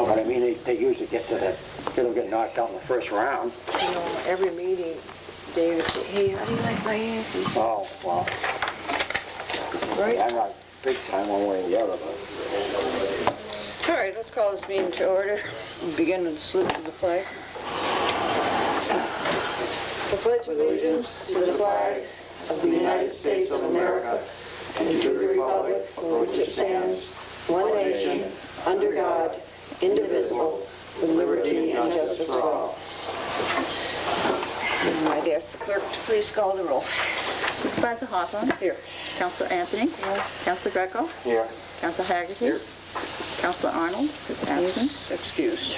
No, but I mean, they usually get to the, it'll get knocked out in the first round. You know, every meeting, David said, hey, how do you like my Yankees? Oh, well, Right? I'm not big time one way or the other, but. All right, let's call this meeting to order. We'll begin with the salute to the flag. I pledge allegiance to the flag of the United States of America and to the republic for which it stands, one nation, under God, indivisible, with liberty and justice for all. I'd ask the clerk to please call the roll. Supervisor Hawthorne. Here. Councilor Anthony. Here. Councilor Greco. Here. Councilor Haggerty. Here. Councilor Arnold is absent. He's excused.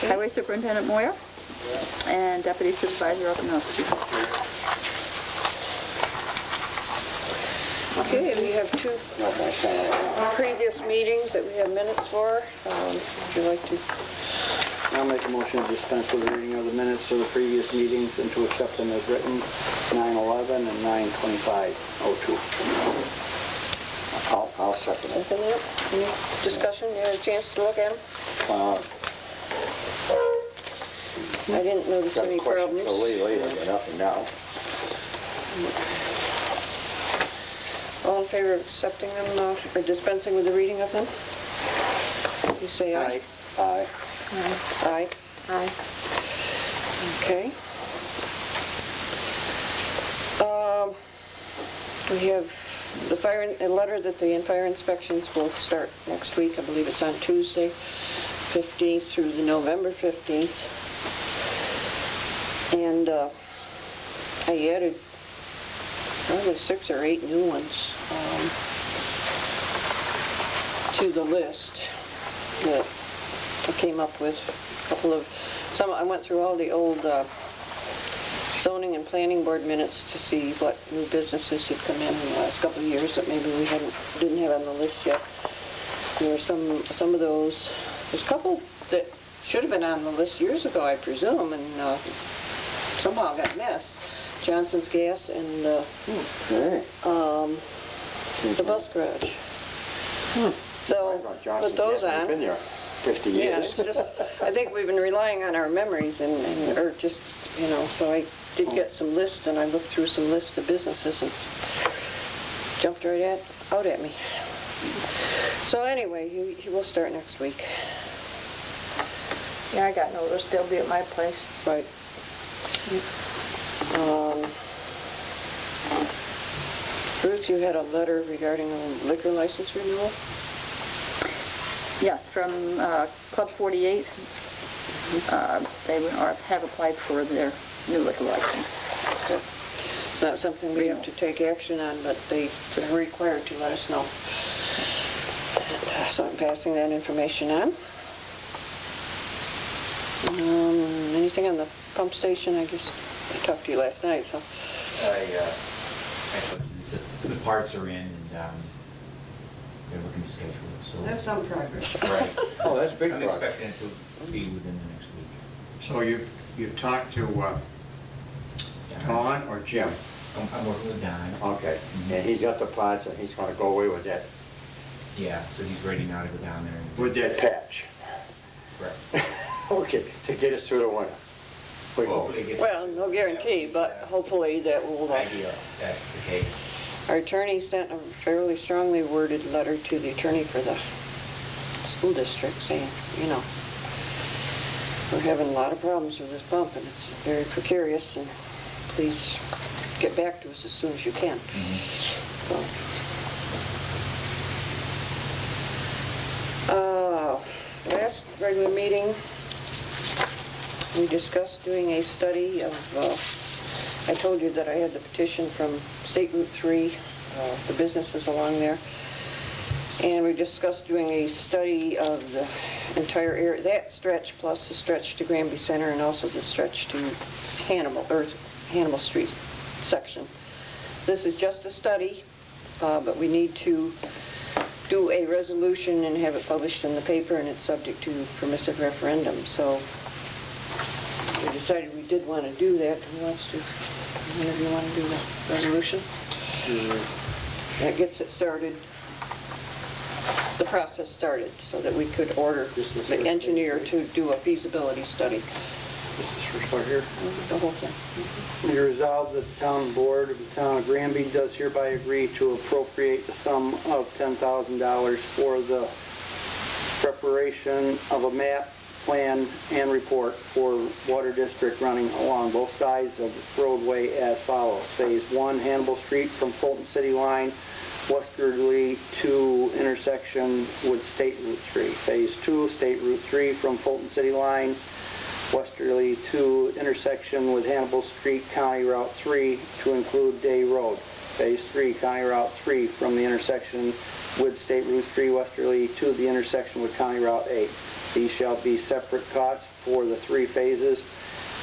Highway Superintendent Moyer. And Deputy Supervisor Okanowski. Okay, we have two No, my son. previous meetings that we have minutes for. Would you like to? I'll make a motion to dispense with the reading of the minutes of the previous meetings and to accept them as written, 9/11 and 9/25/02. I'll second it. Second that? Any discussion? You had a chance to look at them? I didn't notice Got a any question problems. for Lee later, but nothing now. All in favor of accepting them or dispensing with the reading of them? You say aye. Aye. Aye. Aye. Okay. We have the a letter that the fire inspections will start next week. I believe it's on Tuesday, 15th through the November 15th. And I added probably 6 or 8 new ones to the list that I came up with. A couple of, I went through all the old zoning and planning board minutes to see what new businesses had come in the last couple of years that maybe we didn't have on the list yet. There were some of those. There's a couple that should have been on the list years ago, I presume, and somehow got missed. Johnson's Gas and Hey. the bus garage. So put those on. Been there 50 years. Yeah, it's just, I think we've been relying on our memories or just, so I did get some lists and I looked through some lists of businesses and jumped right out at me. So anyway, he will start next week. Yeah, I got notice. They'll be at my place. Right. Ruth, you had a letter regarding a liquor license renewal? Yes, from Club 48. They have applied for their new liquor license. It's not something we have to take action on, but they're required to let us know. And, so I'm passing that information on. Anything on the pump station? I guess I talked to you last night, so. The parts are in and they're looking to schedule it, so. That's some progress. Right. Oh, that's big I'm progress. expecting it to be within the next week. So you talked to Don or Jim? I'm working with Don. Okay, and he's got the parts and he's gonna go away with that, Yeah, so he's ready now to go down there and. with that patch. Correct. Okay, to get us through the winter. We Well, hope. it gets- Well, no guarantee, but hopefully that will. Ideal, that's the case. Our attorney sent a fairly strongly worded letter to the attorney for the school district saying, we're having a lot of problems with this pump and it's very precarious and please get back to us as soon as you can. So. Last regular meeting, we discussed doing a study of, I told you that I had the petition from State Route 3, the businesses along there, and we discussed doing a study of the entire area, that stretch plus the stretch to Granby Center and also the stretch to Hannibal Street section. This is just a study, but we need to do a resolution and have it published in the paper, and it's subject to permissive referendum. So we decided we did want to do that. Who wants to, one of you want to do the resolution? That gets it started. the process started so that we could order the engineer to do a feasibility study. This is first part here. The whole thing. Be resolved that the town board of the town of Granby does hereby agree to appropriate the sum of $10,000 for the preparation of a map, plan, and report for water district running along both sides of the roadway as follows. Phase 1, Hannibal Street from Fulton City Line westerly to intersection with State Route 3. Phase 2, State Route 3 from Fulton City Line westerly to intersection with Hannibal Street, County Route 3 to include Day Road. Phase 3, County Route 3 from the intersection with State Route 3 westerly to the intersection with County Route 8. These shall be separate costs for the 3 phases,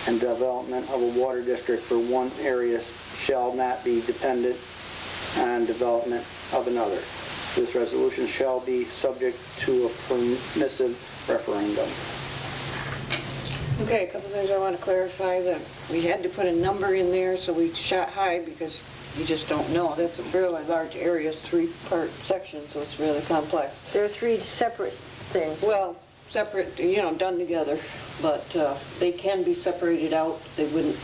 and development of a water district for one area shall not be dependent on development of another. This resolution shall be subject to a permissive referendum. Okay, a couple things I want to clarify. That we had to put a number in there, so we shot high because you just don't know. That's a really large area, 3-part section, so it's really complex. There are 3 separate things. Well, separate, done together, but they can be separated out. They wouldn't,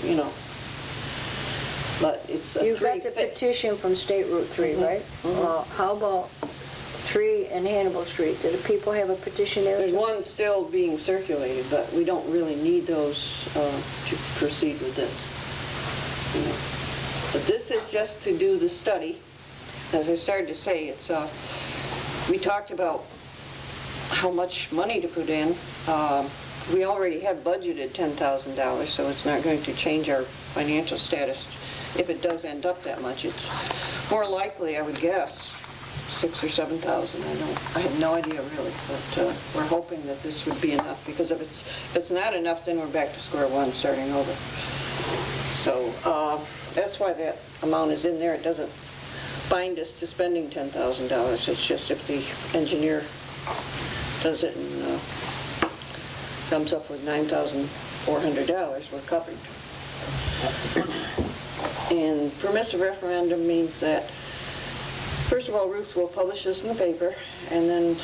but it's a You've got the petition from State Route 3, right? How about 3 and Hannibal Street? Do the people have a petition there? There's too? one still being circulated, but we don't really need those to proceed with this. But this is just to do the study. As I started to say, it's we talked about how much money to put in. We already have budgeted $10,000, so it's not going to change our financial status if it does end up that much. It's more likely, I would guess, 6,000 or 7,000. I have no idea really, but we're hoping that this would be enough, because if it's not enough, then we're back to square one, starting over. So that's why that amount is in there. It doesn't bind us to spending $10,000. It's just if the engineer does it and comes up with $9,400, we're covered. And permissive referendum means that, first of all, Ruth will publish this in the paper, and then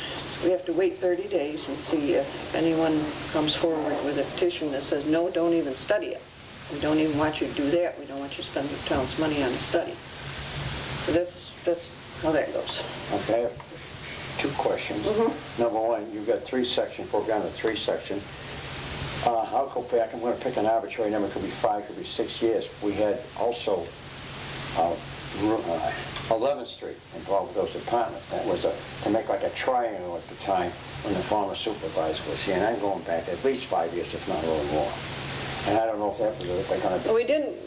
we have to wait 30 days and see if anyone comes forward with a petition that says, no, don't even study it. We don't even want you to do that. We don't want you to spend the town's money on a study. So that's how that goes. Okay, I have 2 questions. Number 1, you've got 3 sections, broke down to 3 sections. I'll go back, I'm going to pick an arbitrary number, it could be 5, could be 6 years. We had also 11th Street involved with those apartments. That was to make like a triangle at the time when the former supervisor was here. And I'm going back at least 5 years, if not a little more. And I don't know if that was like going to be... We didn't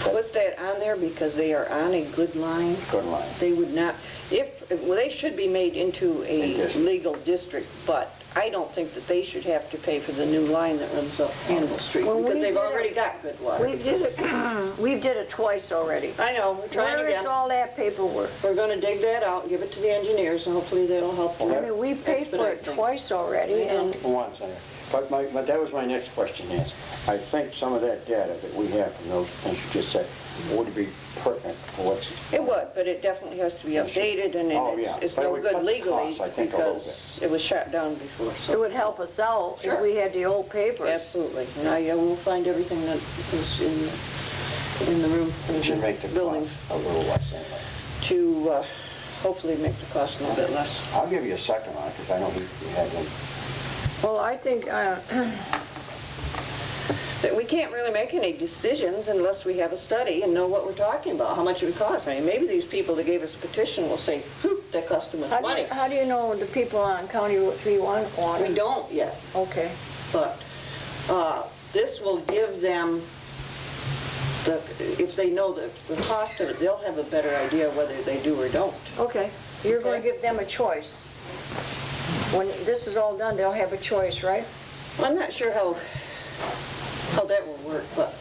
put that on there because they are on a good line. Good line. They would not, well, they should be made into a legal district, but I don't think that they should have to pay for the new line that runs up Hannibal Street, Well, because we they've did already got good water. We did it, we did it twice already. I know, we're trying Where is again. all that paperwork? We're gonna dig that out and give it to the engineers, and hopefully that'll help. I mean, we paid for it expedite things. twice already, and One second. But that was my next question, Nancy. I think some of that data that we have from those things you just said would be pertinent for what's... It would, but it definitely has to be updated, and Oh, yeah. it's But it no would good cut the legally costs, I think, a little because it was shot down before, it so. would help us out if Sure. we had the old papers. Absolutely, and I will find everything that is in the room, in It should make the the building, cost a little less anyway. to hopefully make the cost a little bit less. I'll give you a second on it, because I know he had one. Well, I think, But we can't really make any decisions unless we have a study and know what we're talking about, how much it would cost. I mean, maybe these people that gave us a petition will say, that cost too much money. how do you know the people on County Route 3 want water? We don't yet, Okay. but this will give them, if they know the cost of it, they'll have a better idea whether they do or don't. Okay, you're going Okay. to give them a choice. When this is all done, they'll have a choice, right? I'm not sure how that will work, but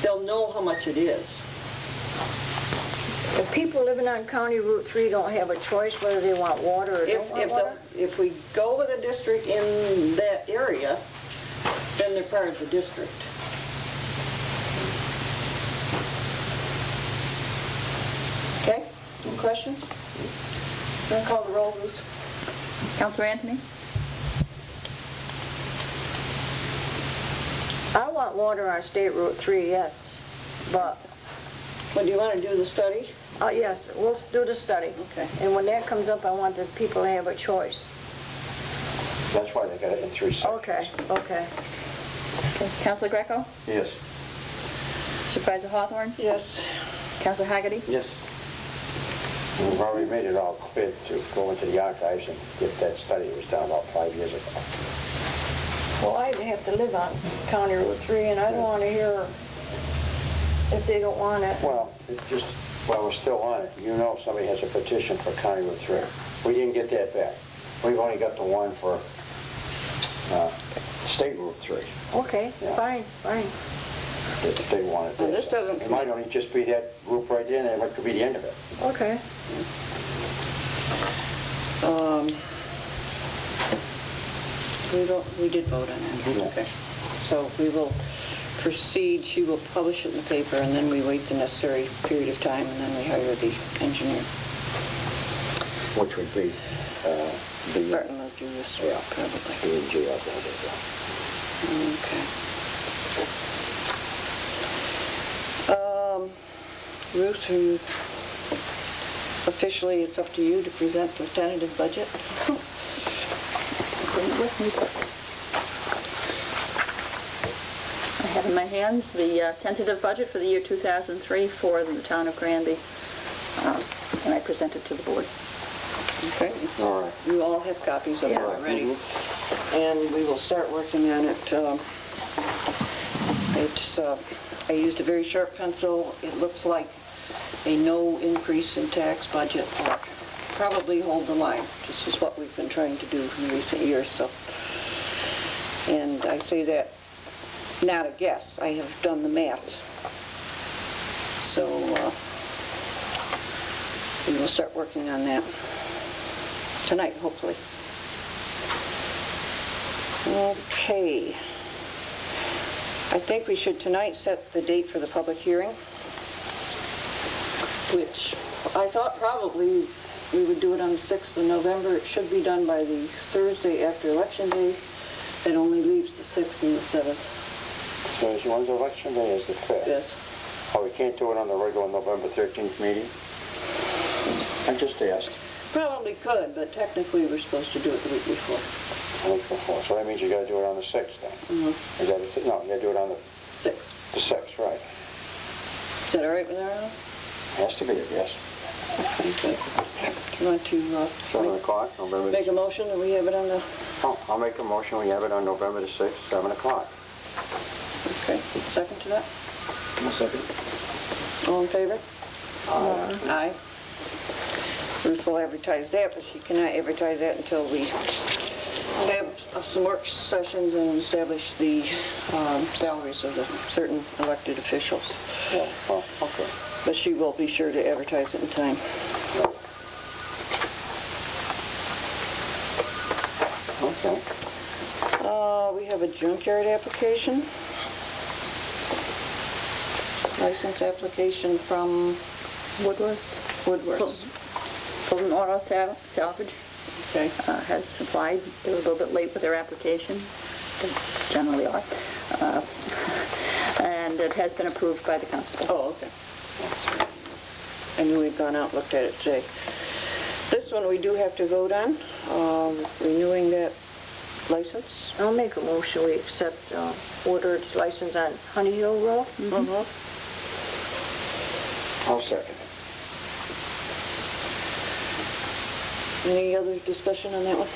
they'll know how much it is. If people living on County Route 3 don't have a choice whether they want water or don't want water? If we go with a district in that area, then they're part of the district. Okay, any questions? Gonna call the roll, Ruth? Counselor Anthony? I want water on State Route 3, yes. But, Well, do you want to do the study? yes, we'll do the study. Okay. And when that comes up, I want the people to have a choice. That's why they got it in 3 sections. Okay, okay. Okay. Counselor Greco? Yes. Supervisor Hawthorne? Yes. Counselor Haggerty? Yes. We've already made it all clear to go into the archives and get that study. It was done about 5 years ago. Well, I have to live on County Route 3, and I don't want to hear if they don't want it. Well, it just, while we're still on it, you know somebody has a petition for County Route 3. We didn't get that back. We've only got the one for State Route 3. Okay, Yeah. fine. If they wanted Well, that. this doesn't- It might only just be that group right there, and it could be the end of it. Okay. We did vote on that. Yeah. Okay. So we will proceed, she will publish it in the paper, and then we wait the necessary period of time, and then we hire the engineer. Which would be the Barton will do this, Yeah. probably. B&G out Okay. Ruth, officially, it's up to you to present the tentative budget. Bring it with me. I have in my hands the tentative budget for the year 2003 for the town of Granby, and I present it to the board. Okay. All right. You all have copies of it Yes. already. And we will start working on it. I used a very sharp pencil. It looks like a no increase in tax budget, or probably hold the line. This is what we've been trying to do in recent years, so. And I say that not a guess. I have done the math. So we will start working on that tonight, hopefully. Okay. I think we should tonight set the date for the public hearing, which I thought probably we would do it on the 6th of November. It should be done by the Thursday after Election Day. It only leaves the 6th and the 7th. So is one's election day is the 5th? Yes. Oh, we can't do it on the regular November 13th meeting? I just asked. Probably could, but technically we're supposed to do it the week before. The week before. So that means you gotta do it on the 6th then? Is that it? No, you gotta do it on the 6th. 6th, right. Is that all right with everyone? Has to be, yes. Okay. You want to 7 o'clock, November the make a motion that we have it on the, Oh, I'll make a motion, we have it on November the 6th, 7 o'clock. okay, second to that? Second. All in favor? Aye. Ruth will advertise that, but she cannot advertise that until we have some work sessions and establish the salaries of the certain elected officials. Yeah, oh, okay. But she will be sure to advertise it in time. Okay. We have a junkyard application. License application from Woodworth's. Woodworth. Fulton Auto Salvage Okay. has applied. They were a little bit late with their application. They generally are. And it has been approved by the constable. Oh, okay. I knew we'd gone out and looked at it today. This one we do have to vote on, renewing that license. I'll make a motion, we accept Woodard's license on Honey Hill Road. I'll second it. Any other discussion on that one?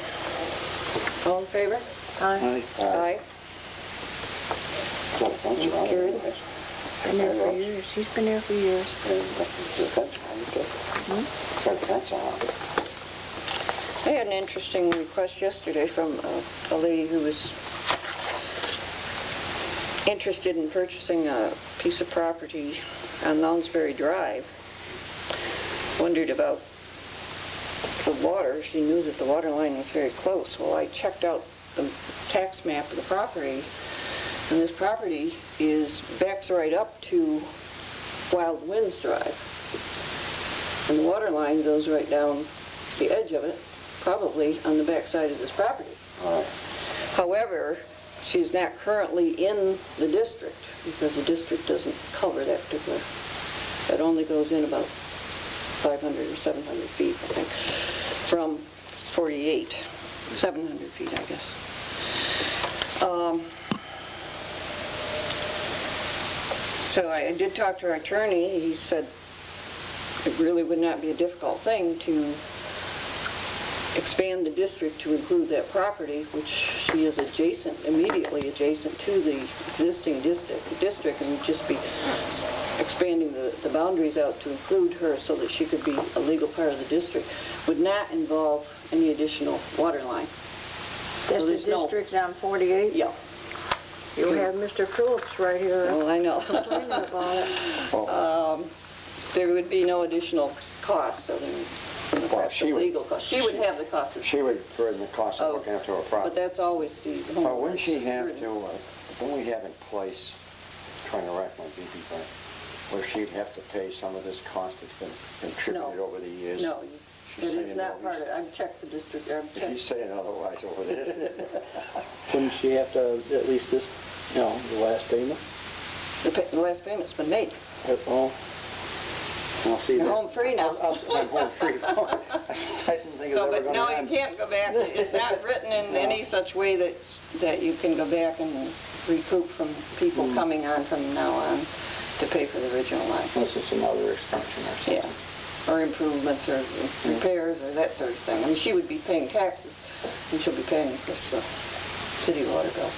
All in favor? Aye. Aye. It's carried. Been there for years, he's been there for years. I had an interesting request yesterday from a lady who was interested in purchasing a piece of property on Lounsbury Drive. Wondered about the water. She knew that the water line was very close. Well, I checked out the tax map of the property, and this property backs right up to Wild Winds Drive. And the water line goes right down the edge of it, probably on the back side of this property. All right. However, she's not currently in the district because the district doesn't cover that particular, that only goes in about 500 or 700 feet, I think, from 48, 700 feet, I guess. So I did talk to our attorney. He said it really would not be a difficult thing to expand the district to include that property, which she is adjacent, immediately adjacent to the existing district, and would just be expanding the boundaries out to include her so that she could be a legal part of the district. Would not involve any additional water line. That's the there's no- district on 48? Yeah, You have Mr. Phillips right here well, I know. complaining about it. There would be no additional cost other than Well, perhaps she the would- legal cost. She would have the cost of, She would burden the cost of looking after her but property. that's always the homeowner's Well, wouldn't she have burden. to, don't we have in place, trying to rack my BB brain, where she'd have to pay some of this cost that's been contributed No. over the years? No, She's it is saying not no. part of, I've checked the district, I've He's checked. saying otherwise over there. Wouldn't she have to, at least this, the last payment? The last payment's been made. Well, I'll see You're that. home free now. I'm home free. I didn't think it was So, ever but going to no, you end. can't go back. It's not written in any such way that you can go back and recoup from people coming on from now on to pay for the original line. Unless it's another extension or something. Yeah, or improvements or repairs or that sort of thing. I mean, she would be paying taxes, and she'll be paying, of course, the city water bill.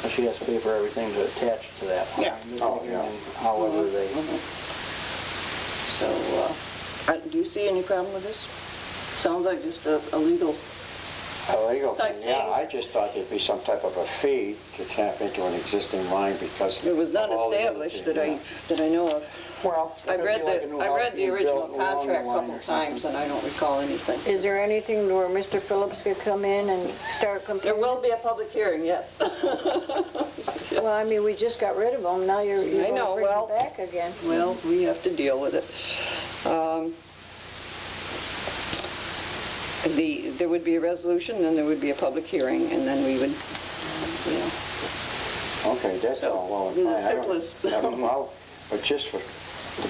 But she has to pay for everything to attach to that line. Yeah. Oh, yeah. And however they, So, do you see any problem with this? Sounds like just a legal, A legal Type thing, yeah, thing. I just thought there'd be some type of a fee to tap into an existing line because. it was none of all the other established things, that I know of. Well. I read like a new house the being original built along the contract a line couple or times, and I don't recall anything. Is there anything where Mr. Phillips could come in and start There complaining? will be a public hearing, yes. Well, I mean, we just got rid of him, now you're I going know, to bring well- him back again. Well, we have to deal with it. There would be a resolution, then there would be a public hearing, and then we would, you know, Okay, that's So, all well and the fine. I don't- simplest- I don't know, but just to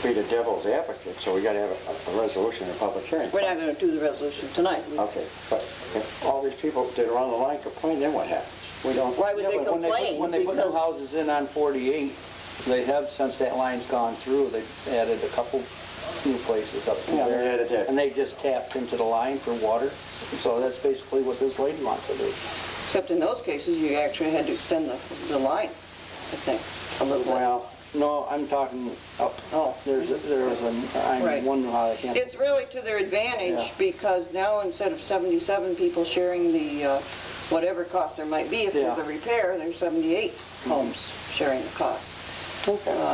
be the devil's advocate, so we gotta have a resolution and a public hearing. we're not going to do the resolution tonight. Okay, but if all these people that are on the line complain, then what happens? We don't. Why would Yeah, they but when complain? when they put new Because- houses in on 48, they have, since that line's gone through, they've added a couple new places up Yeah, they there. added that. And they just tapped into the line for water. So that's basically what this lady wants to do. Except in those cases, you actually had to extend the line, I think, a little bit. Well, no, I'm talking, Oh. there was Right. one how I can't. It's really to their advantage Yeah. because now instead of 77 people sharing the, whatever cost there might be, if there's a Yeah. repair, there's 78 homes sharing the cost.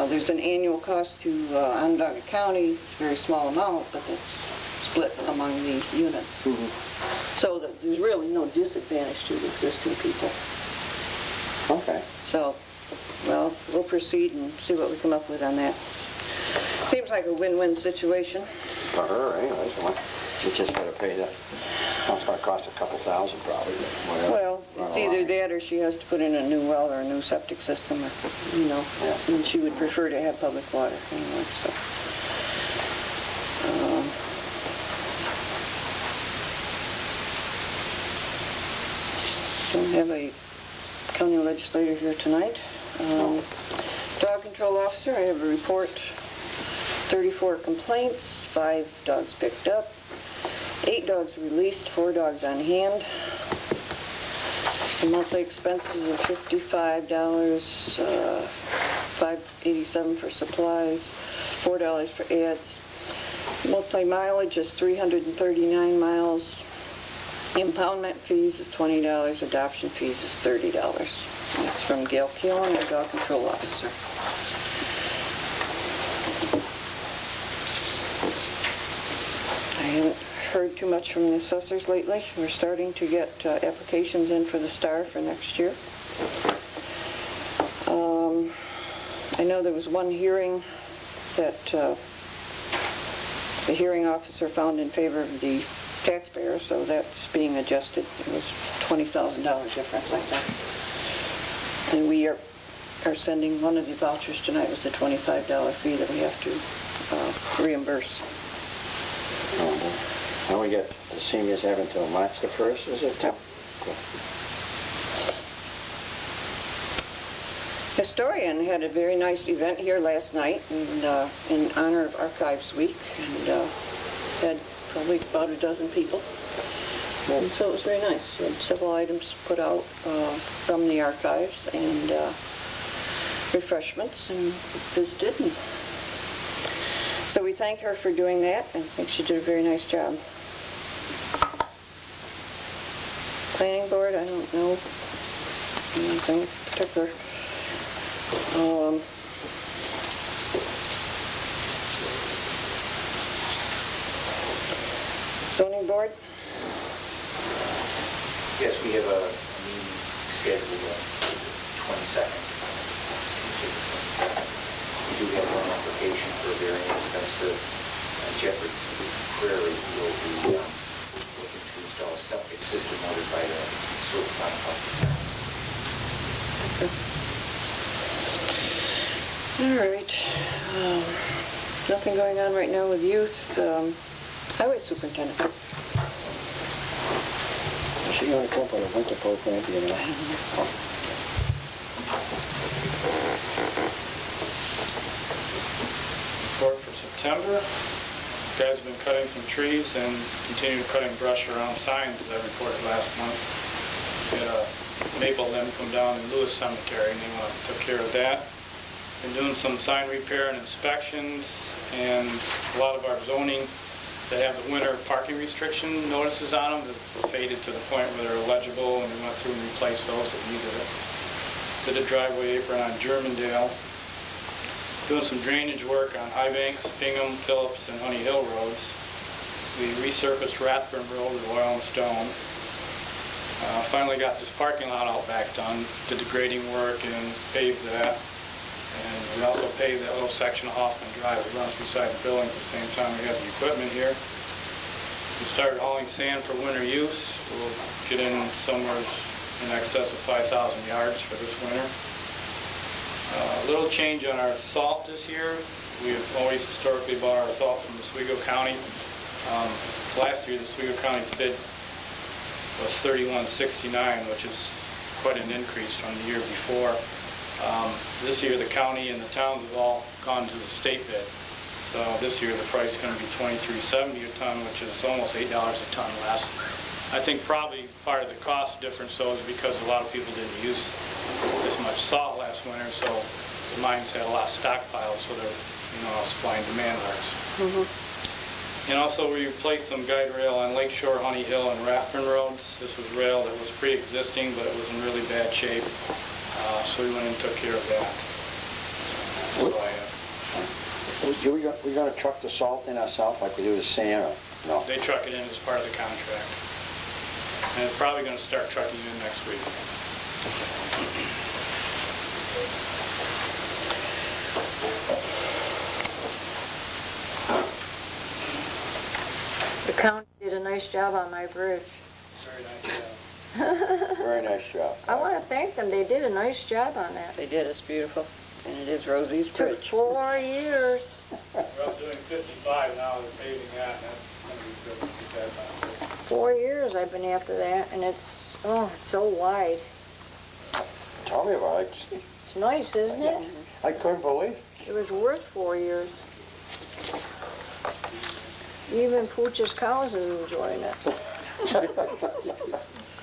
There's an annual cost to Onondaga County. It's a very small amount, but it's split among the units. So that there's really no disadvantage to the existing people. Okay. So, well, we'll proceed and see what we come up with on that. Seems like a win-win situation. For her anyways, she just gotta pay the, it's gonna cost a couple thousand probably, but whatever. Well, it's either that or she has to put in a new well or a new septic system, or, you know, and she would prefer to have public water anyway, so. Don't have a county legislator here tonight. Dog control officer, I have a report, 34 complaints, 5 dogs picked up, 8 dogs released, 4 dogs on hand. Some monthly expenses of $55, $5.87 for supplies, $4 for ads. Monthly mileage is 339 miles. Impoundment fees is $20, adoption fees is $30. That's from Gail Keelan, our dog control officer. I haven't heard too much from the assessors lately. We're starting to get applications in for the STAR for next year. I know there was one hearing that the hearing officer found in favor of the taxpayer, so that's being adjusted. It was $20,000 difference, I think. And we are sending one of the vouchers tonight was the $25 fee that we have to reimburse. And we get the seniors have until March the 1st, is it? Yep. Historian had a very nice event here last night in honor of Archives Week, and had probably about a dozen people. And so it was very nice. We had several items put out from the archives and refreshments and visited. And so we thank her for doing that, and I think she did a very nice job. Planning board, I don't know anything particular. Zoning board? Yes, we have a meeting scheduled on the 22nd. We do have one application for variance. That's the Jeffrey Prairie will be looking to install a septic system ordered by the certified company. All right. Nothing going on right now with youth. Highway superintendent. She going to come up with a winter program, you know? Report for September. Guys have been cutting some trees and continue cutting brush around signs, as I reported last month. We had a maple limb come down in Lewis Cemetery, and they took care of that. Been doing some sign repair and inspections, and a lot of our zoning that have the winter parking restriction notices on them have faded to the point where they're illegible, and we went through and replaced those that needed it. Did a driveway apron on Germandale. Doing some drainage work on High Banks, Bingham, Phillips, and Honey Hill roads. We resurfaced Rathburn Road with oil and stone. Finally got this parking lot out back done. Did the grading work and paved that. And we also paved that little section of Hoffman Drive that runs beside the building at the same time we got the equipment here. We started hauling sand for winter use. We'll get in somewhere in excess of 5,000 yards for this winter. A little change on our salt this year. We have always historically bought our salt from Oswego County. Last year, the Oswego County bid was $31.69, which is quite an increase from the year before. This year, the county and the towns have all gone to the state bid. So this year, the price is going to be $23.70 a ton, which is almost $8 a ton less. I think probably part of the cost difference, though, is because a lot of people didn't use this much salt last winter, so the mines had a lot of stockpiles, so they're, supply and demand works. And also we replaced some guide rail on Lakeshore, Honey Hill, and Rathburn roads. This was rail that was pre-existing, but it was in really bad shape, so we went and took care of that. So We going to truck the salt in ourselves like we do the sand, or no? they truck it in as part of the contract. And it's probably going to start trucking in next week. The county did a nice job on my bridge. Very nice. Very nice job. I want to thank them. They did a nice job on that. They did. It's beautiful. And it is Rosie's Took Bridge. 4 years. We're up doing 55 now, they're paving that, and that's going to be good to get that done. 4 years I've been after that, and it's so wide. Tell me about it. It's nice, isn't it? I couldn't believe. It was worth 4 years. Even Pooch's cows are enjoying it.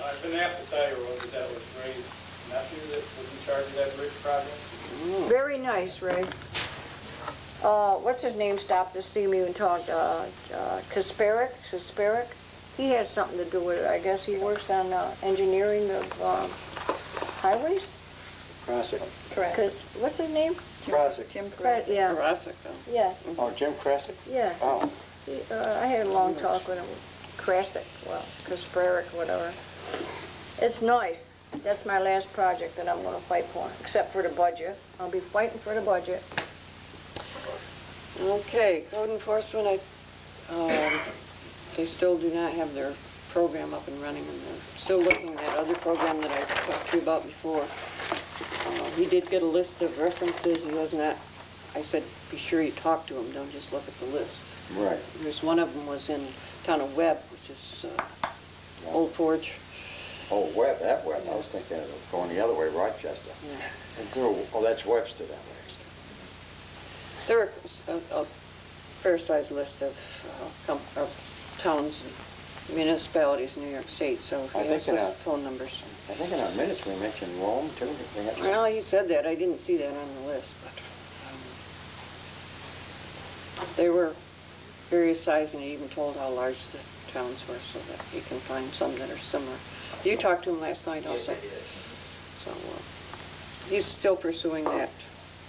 I've been asked to tell you, Rosie, that was Ray's nephew that was in charge of that bridge project. Very nice, Ray. What's his name stopped to see me and talked, Kasparek? He has something to do with it. I guess he works on engineering of highways? Krasick. What's his name? Krasick. Jim Krasick, yeah. Jurassic, Yes, Oh, Jim Krasick? yeah. Oh, I had a long talk with him. Krasick, Kasparek, whatever. It's nice. That's my last project that I'm going to fight for, except for the budget. I'll be fighting for the budget. Okay, code enforcement, I They still do not have their program up and running, and they're still looking at that other program that I talked to you about before. He did get a list of references. He has not, I said, be sure you talk to him, don't just look at the list. Right. There's one of them was in town of Webb, which is Old Forge. Oh, Webb, that Webb, I was thinking of going the other way, Rochester. Yeah. And through, oh, that's Webster that way. There are a fair-sized list of towns and municipalities in New York State, so I he has think the in our- phone numbers. I think in our minutes we mentioned Rome too. Did we have- Well, he said that. I didn't see that on the list, but they were various size, and he even told how large the towns were so that you can find some that are similar. You talked to him last night also. Yes, I did. So he's still pursuing that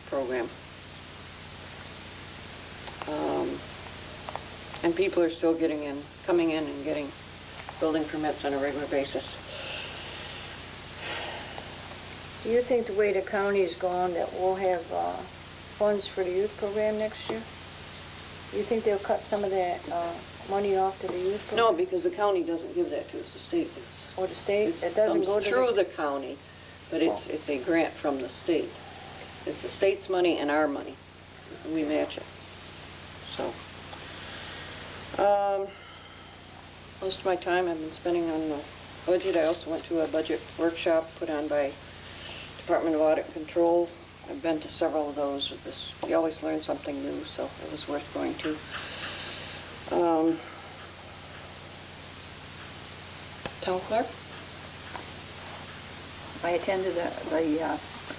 program. And people are still coming in and getting building permits on a regular basis. Do you think the way the county's gone that we'll have funds for the youth program next year? Do you think they'll cut some of that money off to the youth program? No, because the county doesn't give that to us, the state does. Or the state? It It doesn't go comes to through the county, but it's a grant from the state. It's the state's money and our money. We match it. So, most of my time I've been spending on the budget. I also went to a budget workshop put on by Department of Audit and Control. I've been to several of those. You always learn something new, so it was worth going to. Town clerk? I attended the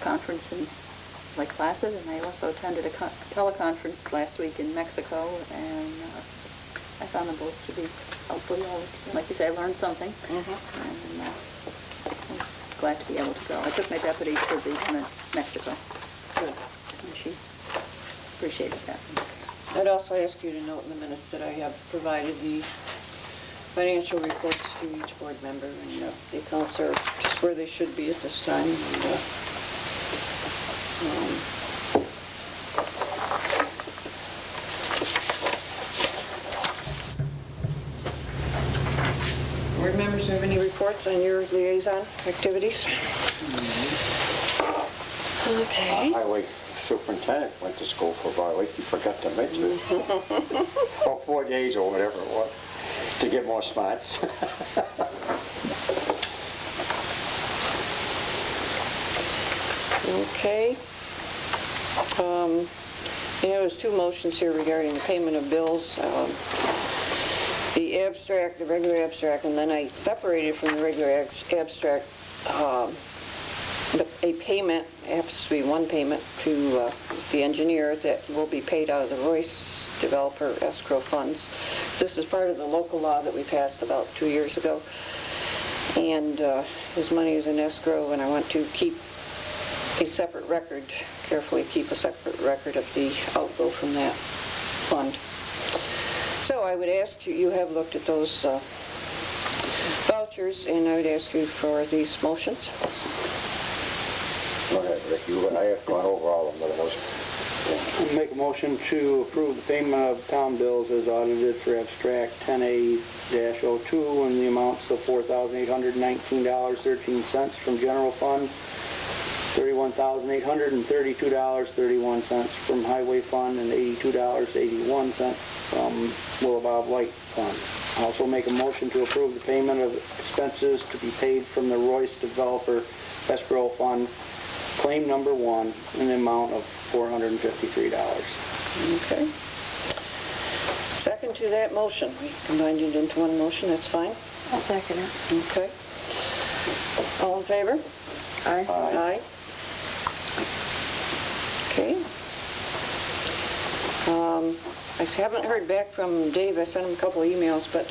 conference in Lake Placid, and I also attended a teleconference last week in Mexico, and I found them both to be helpful. Like you say, I learned something, and I was glad to be able to go. I took my deputy to the one in Mexico, Good. and she appreciated that. I'd also ask you to note in the minutes that I have provided the financial reports to each board member, and the accounts are just where they should be at this time. Board members have any reports on your liaison activities? Okay. Highway superintendent went to school for about a week. He forgot to mention it. Or 4 days or whatever it was, to get more smarts. Okay. There's two motions here regarding the payment of bills. The abstract, the regular abstract, and then I separated from the regular abstract a payment, it happens to be one payment to the engineer that will be paid out of the Royce Developer escrow funds. This is part of the local law that we passed about 2 years ago. And his money is in escrow, and I want to keep a separate record, carefully keep a separate record of the outgo from that fund. So I would ask you, you have looked at those vouchers, and I would ask you for these motions. Go ahead, Rick. I have gone over all of them, but it wasn't. I'll make a motion to approve the payment of town bills as audited for abstract 10A-02 in the amounts of $4,819.13 from general fund, $31,832.31 from highway fund, and $82.81 from Willabog Light fund. I also make a motion to approve the payment of expenses to be paid from the Royce Developer escrow fund, claim number 1, in the amount of $453. Okay. Second to that motion. We combined it into one motion, that's fine. I'll second it. Okay. All in favor? Aye. Aye. Okay. I haven't heard back from Dave. I sent him a couple of emails, but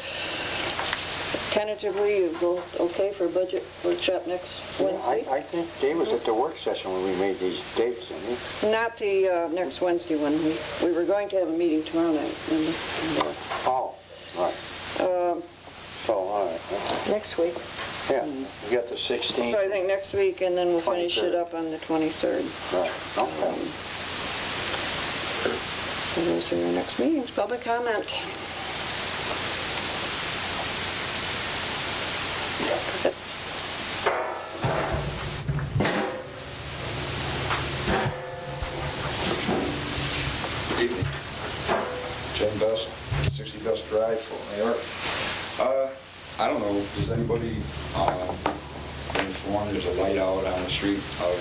tentatively, you go okay for a budget workshop next Wednesday? I think Dave was at the work session when we made these dates, didn't he? Not the next Wednesday one. We were going to have a meeting tomorrow night. Remember? Oh, right. So, all right. Next week. Yeah, we got the 16th. So I think next week, and then we'll finish it 23rd. up on the 23rd. Right, okay. So those are your next meetings. Public comment. Good evening. Jim Best, 60 Best Drive, Fort New York. I don't know, does anybody been informed there's a light out on the street of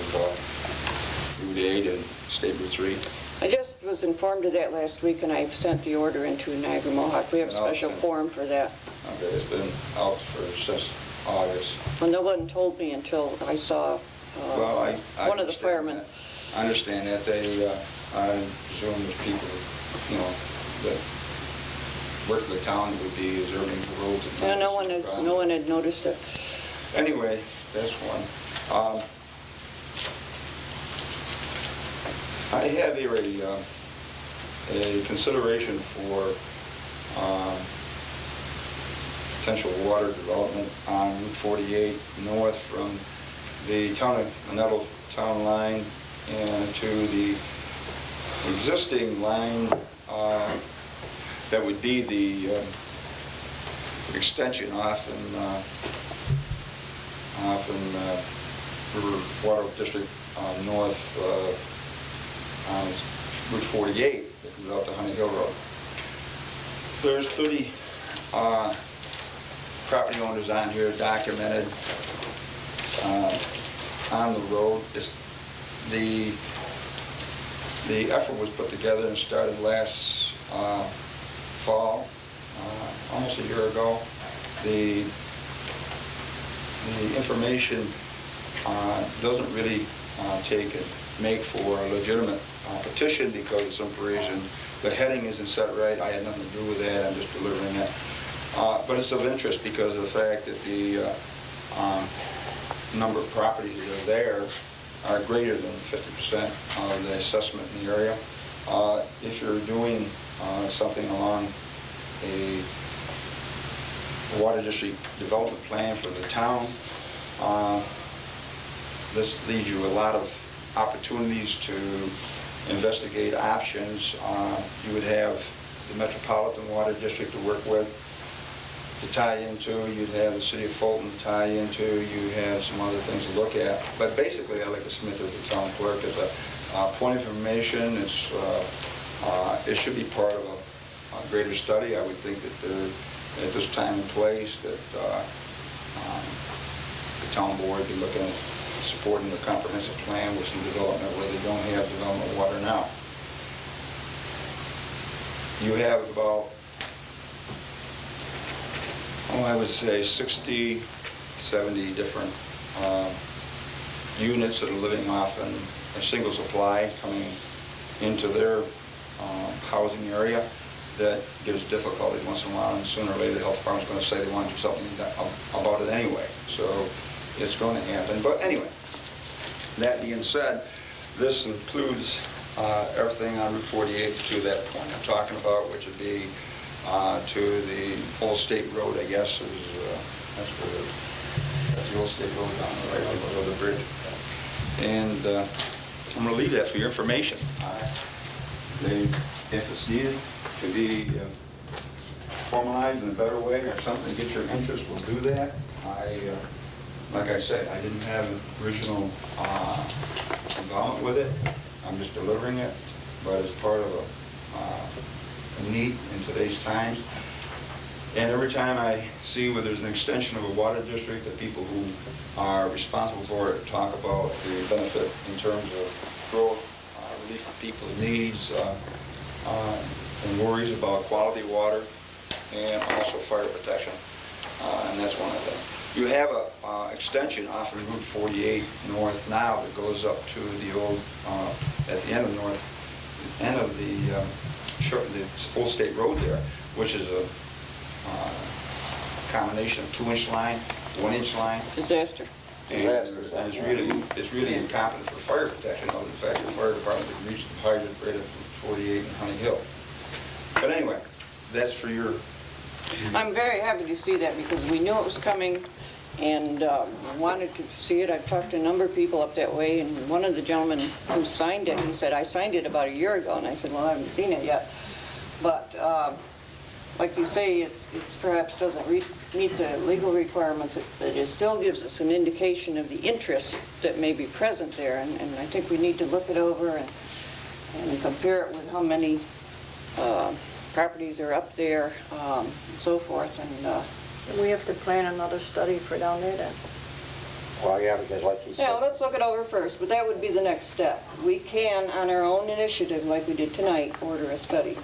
Route 8 and State Route 3? I just was informed of that last week, and I've sent the order into Niagara Mohawk. We have a special form for that. Okay, it's been out since August. Well, no one told me until I saw Well, I one of the understand firemen. that. I understand that. I presume there's people, that work for the town that would be observing the roads. Yeah, no one had noticed it. Anyway, that's one. I have here a consideration for potential water development on Route 48 north from the town of Nettle town line and to the existing line that would be the extension off in River Water District north on Route 48 that comes out to Honey Hill Road. There's 30 property owners on here documented on the road. The effort was put together and started last fall, almost a year ago. The information doesn't really make for a legitimate petition because of some reason the heading isn't set right. I had nothing to do with that. I'm just delivering it. But it's of interest because of the fact that the number of properties that are there are greater than 50% of the assessment in the area. If you're doing something along a water district development plan for the town, this leaves you a lot of opportunities to investigate options. You would have the Metropolitan Water District to work with, to tie into, you'd have the City of Fulton to tie into, you have some other things to look at. But basically, I'd like to submit to the town clerk as a point of information. It should be part of a greater study. I would think that at this time and place that the town board be looking at supporting the comprehensive plan with some development where they don't have development water now. You have about, I would say 60, 70 different units that are living off in a single supply coming into their housing area. That gives difficulty once in a while, and sooner or later the health department's going to say they want to do something about it anyway. So it's going to happen. But anyway, that being said, this includes everything on Route 48 to that point I'm talking about, which would be to the Old State Road, I guess. That's the Old State Road down the right over the bridge. And I'm going to leave that for your information. If it's needed to be formalized in a better way or something to get your interest, we'll do that. Like I said, I didn't have an original involvement with it. I'm just delivering it, but it's part of a need in today's times. And every time I see where there's an extension of a water district, the people who are responsible for it talk about the benefit in terms of growth, relief of people's needs, and worries about quality water, and also fire protection. And that's one of them. You have an extension off of Route 48 north now that goes up to the old, at the end of the Old State Road there, which is a combination of 2-inch line, 1-inch line. Disaster. And it's really incompetent for fire protection, other than the fact that the fire department can reach the hydrant right at 48 and Honey Hill. But anyway, that's for your... I'm very happy to see that because we knew it was coming and wanted to see it. I've talked to a number of people up that way, and one of the gentlemen who signed it, he said, I signed it about a year ago, and I said, well, I haven't seen it yet. But like you say, it's perhaps doesn't meet the legal requirements, but it still gives us an indication of the interest that may be present there, and I think we need to look it over and compare it with how many properties are up there, and so forth, and We have to plan another study for down there then. Well, yeah, because like you yeah, said, let's look it over first, but that would be the next step. We can, on our own initiative, like we did tonight, order a study.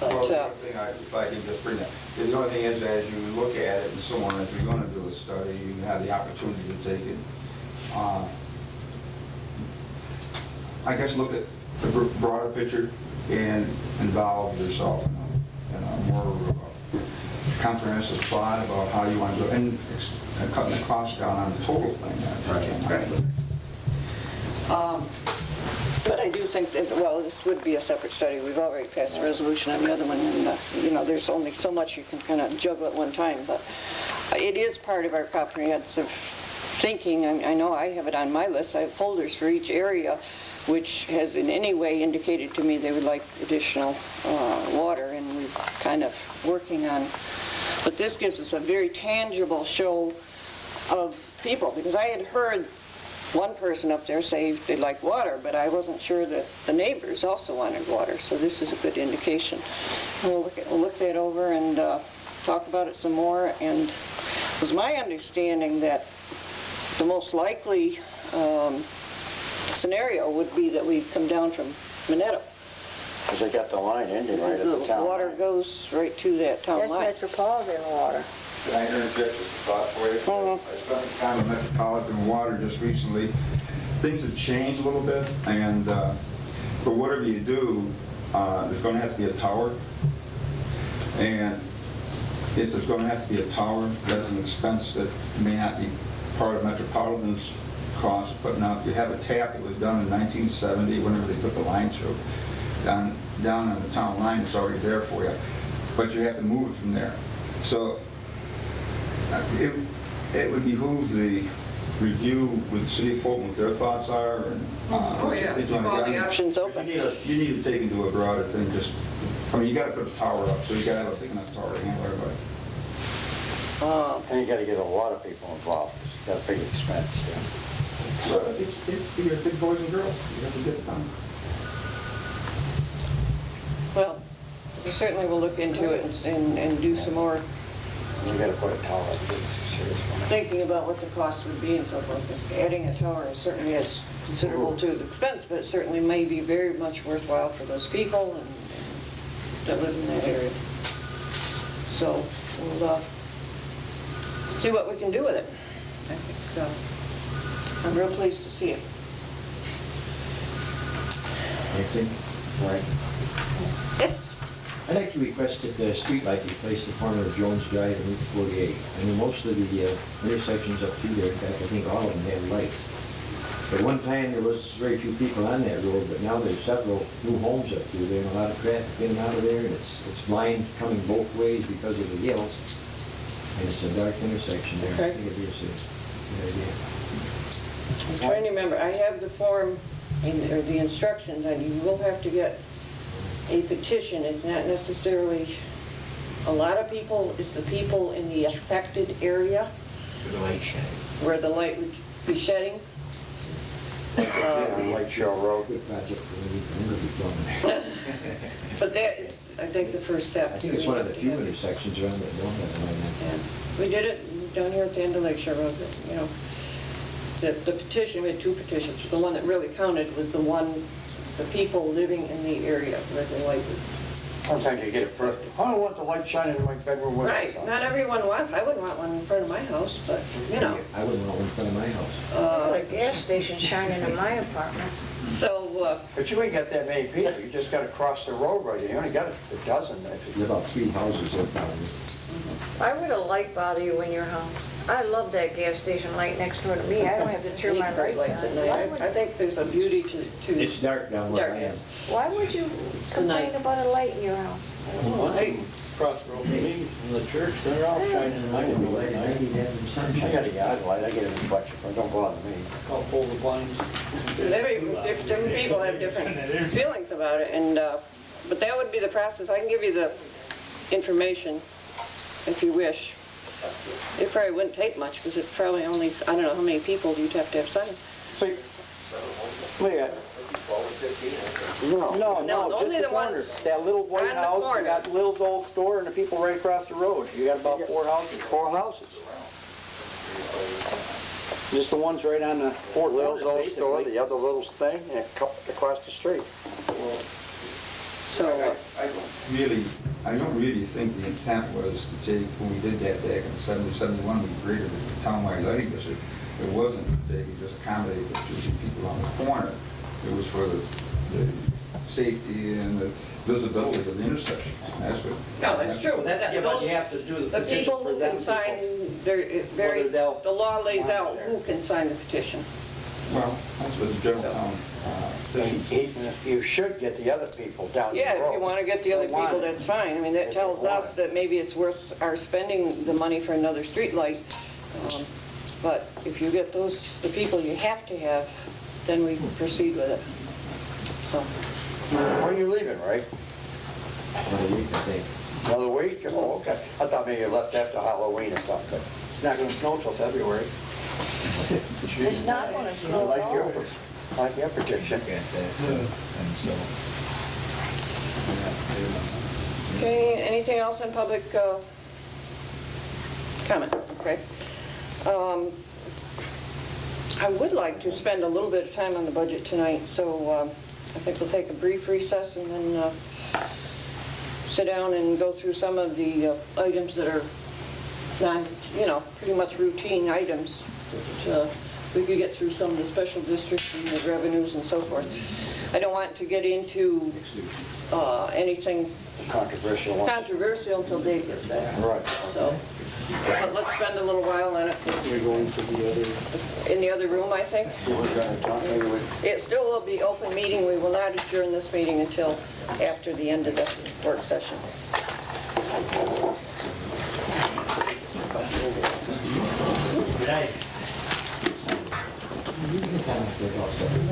But, Well, the only thing, if I can just bring that, the only thing is, as you look at it and so on, if you're gonna do a study, you have the opportunity to take it. I guess look at the broader picture and involve yourself in a more comprehensive thought about how you want to do it, and cutting the cost down on the total thing. But I do think that, well, this would be a separate study. We've already passed a resolution on the other one, and, you know, there's only so much you can kind of juggle at one time, but it is part of our comprehensive thinking. I know I have it on my list. I have folders for each area, which has in any way indicated to me they would like additional water, and we're kind of working on. But this gives us a very tangible show of people, because I had heard one person up there say they'd like water, but I wasn't sure that the neighbors also wanted water, so this is a good indication. And we'll look that over and talk about it some more, and it was my understanding that the most likely scenario would be that we come down from Minetto. because they got the line ending right at the The town water line. goes right to that town That's line. metropolitan water. Can I interject just a thought for you? I spent some time in Metropolitan Water just recently. Things have changed a little bit, and but whatever you do, there's going to have to be a tower. And if there's going to have to be a tower, that's an expense that may not be part of Metropolitan's cost of putting out. You have a tap that was done in 1970, whenever they put the line through. Down on the town line, it's already there for you, but you have to move it from there. So it would behoove the review with the city of Fulton what their thoughts are, and Keep all the options open. you need to take into a broader thing. Just, I mean, you got to put a tower up, so you got to have a big enough tower to handle everybody. And you gotta get a lot of people involved, it's got a big expense, yeah. So you're big boys and girls. You have to get it done. Well, we certainly will look into it and do some more You gotta put a tower up, it's serious. thinking about what the cost would be and so forth. 'Cause adding a tower certainly is considerable to the expense, but it certainly may be very much worthwhile for those people and that live in that area. So we'll see what we can do with it. I think, I'm real pleased to see it. Nancy? Right. Yes? I'd like to request that the streetlight be placed at the corner of Jones Drive and Route 48. I mean, most of the intersections up through there, in fact, I think all of them have lights. At one time, there was very few people on that road, but now there's several new homes up through there, and a lot of traffic in and out of there, and it's blind coming both ways because of the hills. And it's a dark intersection there. Okay. I think it'd be a good idea. I'm trying to remember, I have the form, or the instructions, and you will have to get a petition. It's not necessarily a lot of people, it's the people in the affected area The light shining. where the light would be shedding. Yeah, on Lake Shore Road. Good project for the weekend, it'll be fun. But that is, I think, the first step. I think it's one of the few intersections around that don't have a light. Yeah. We did it down here at the end of Lake Shore Road, you know. The petition, we had two petitions. The one that really counted was the people living in the area where the light was. Sometimes you get it first, I don't want the light shining in my bedroom window. Right, not everyone wants, I wouldn't want one in front of my house, but, you know. I wouldn't want one in front of my house. I got a gas station shining in my apartment. So, But you ain't got that many people, you just gotta cross the road right there, you only got a dozen. There's about 3 houses up down there. Why would a light bother you in your house? I love that gas station light next door to me. I don't have to turn my bright lights lights on. at Why night. would- I think there's a beauty to It's dark down where I am. darkness. Why would you complain about a light in your house? Hey, Crossroad meeting from the church, they're all shining in my window at night. I got a yard light, I get it in budget, but it don't bother me. It's called pull the blinds. different people have different feelings about it, and, but that would be the process. I can give you the information, if you wish. It probably wouldn't take much, because it probably only, I don't know how many people you'd have to have signed. Wait, No. No, no, just only the the corner. ones That little white on the house, corner. you got Lil's old store and the people right across the road. You got about 4 houses. 4 houses. Just the ones right on the four Lil's corners, old store, basically. the other little thing, and across the street. So, I don't really think the intent was to take, when we did that back in 71, we created the townwide lighting district. It wasn't to take, just accommodate the 2 people on the corner. It was for the safety and the visibility of the intersection. That's what. no, that's true. Yeah, but you have to do the The petition people for who them can sign, people. the they'll law lays out want it there. who can sign the petition. Well, that's what the general So- town, You should get the other people down the road. Yeah, if you want to get the other They want people, it. that's fine. I mean, that If they tells want us it. that maybe it's worth our spending the money for another street light. But if you get the people you have to have, then we proceed with it. So, When are you leaving, Ray? Another week, I think. Another week? Oh, okay. I thought maybe you left after Halloween or something. It's not gonna snow till February. It's not going to snow Like at all. your prediction. okay, anything else on public comment? Okay. I would like to spend a little bit of time on the budget tonight, so I think we'll take a brief recess and then sit down and go through some of the items that are non, pretty much routine items. But, we could get through some of the special districts and the revenues and so forth. I don't want to get into anything Controversial one. controversial until Dave gets back. Right. So, but let's spend a little while on it. We're going to the other. In the other room, I think. We're gonna talk, maybe we It still will be open meeting. We will not adjourn this meeting until after the end of the work session. Good night. You can kind of get off.